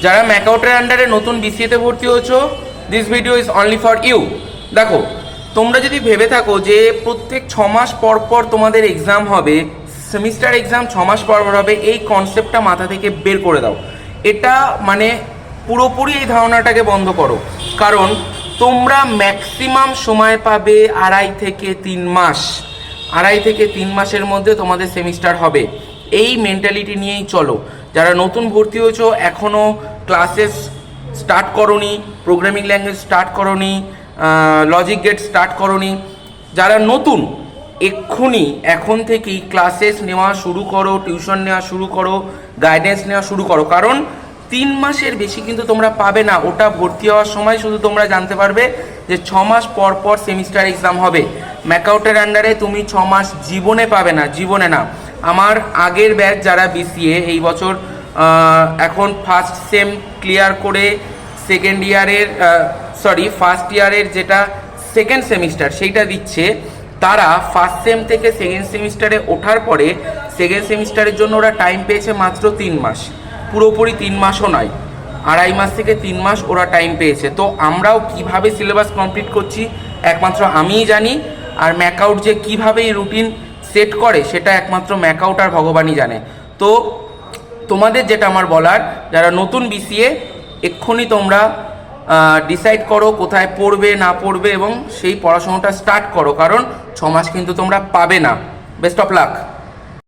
যারা ম্যাকআউটের আন্ডারে নতুন বিসিএতে ভর্তি হচ্ছো, this video is only for you. দেখো, তোমরা যদি ভেবে থাকো যে প্রত্যেক 6 মাস পর পর তোমাদের এক্সাম হবে, সেমিস্টার এক্সাম 6 মাস পর পর হবে, এই কনসেপ্টটা মাথা থেকে বের করে দাও। এটা মানে পুরোপুরি এই ধারণাটাকে বন্ধ করো। কারণ তোমরা ম্যাক্সিমাম সময় পাবে 2.5 থেকে 3 মাস। 2.5 থেকে 3 মাসের মধ্যে তোমাদের সেমিস্টার হবে। এই মেন্টালিটি নিয়েই চলো। যারা নতুন ভর্তি হয়েছো, এখনও ক্লাসেস স্টার্ট করোনি, প্রোগ্রামিং ল্যাঙ্গুয়েজ স্টার্ট করোনি, লজিক গেট স্টার্ট করোনি, যারা নতুন এক্ষুনি এখন থেকেই ক্লাসেস নেওয়া শুরু করো, টিউশন নেওয়া শুরু করো, গাইডেন্স নেওয়া শুরু করো। কারণ 3 মাসের বেশি কিন্তু তোমরা পাবে না। ওটা ভর্তি হওয়ার সময় শুধু তোমরা জানতে পারবে যে 6 মাস পর পর সেমিস্টার এক্সাম হবে। ম্যাকআউটের আন্ডারে তুমি 6 মাস জীবনে পাবে না, জীবনে না। আমার আগের ব্যাচ যারা বিসিএ এই বছর এখন ফার্স্ট সেম ক্লিয়ার করে সেকেন্ড ইয়ারের ফার্স্ট ইয়ারের যেটা সেকেন্ড সেমিস্টার সেইটা দিচ্ছে, তারা ফার্স্ট সেম থেকে সেকেন্ড সেমিস্টারে ওঠার পরে সেকেন্ড সেমিস্টারের জন্য ওরা টাইম পেয়েছে মাত্র 3 মাস। পুরোপুরি 3 মাসও নয়, 2.5 মাস থেকে 3 মাস ওরা টাইম পেয়েছে। তো আমরাও কিভাবে সিলেবাস কমপ্লিট করছি একমাত্র আমিই জানি। আর ম্যাকআউট যে কীভাবে এই রুটিন সেট করে সেটা একমাত্র ম্যাকআউট আর ভগবানই জানে। তো তোমাদের যেটা আমার বলার, যারা নতুন বিসিএ, এক্ষুনি তোমরা ডিসাইড করো কোথায় পড়বে না পড়বে এবং সেই পড়াশোনাটা স্টার্ট করো। কারণ 6 মাস কিন্তু তোমরা পাবে না। Best of luck.